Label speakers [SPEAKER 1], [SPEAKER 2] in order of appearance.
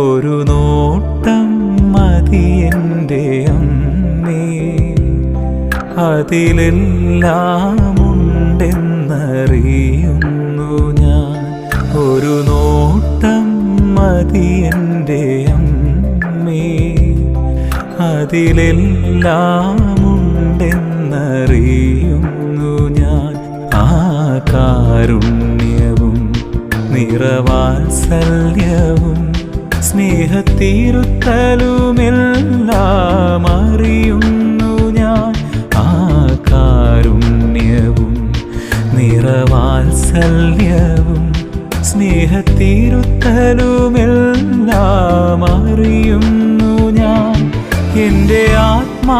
[SPEAKER 1] ഒരു നോട്ടം മതി എൻ്റെ അമ്മേ, അതിലെല്ലാം ഉണ്ടെന്നറിയുന്നു ഞാൻ. ഒരു നോട്ടം മതി എൻ്റെ അമ്മേ, അതിലെല്ലാം ഉണ്ടെന്നറിയുന്നു ഞാൻ. ആ കാരുണ്യവും നിറവാത്സല്യവും സ്നേഹത്തിരുത്തലുമെല്ലാം അറിയുന്നു ഞാൻ. ആ കാരുണ്യവും നിറവാത്സല്യവും സ്നേഹത്തിരുത്തലുമെല്ലാം അറിയുന്നു ഞാൻ. എൻ്റെ ആത്മാവിനഴകേകൂ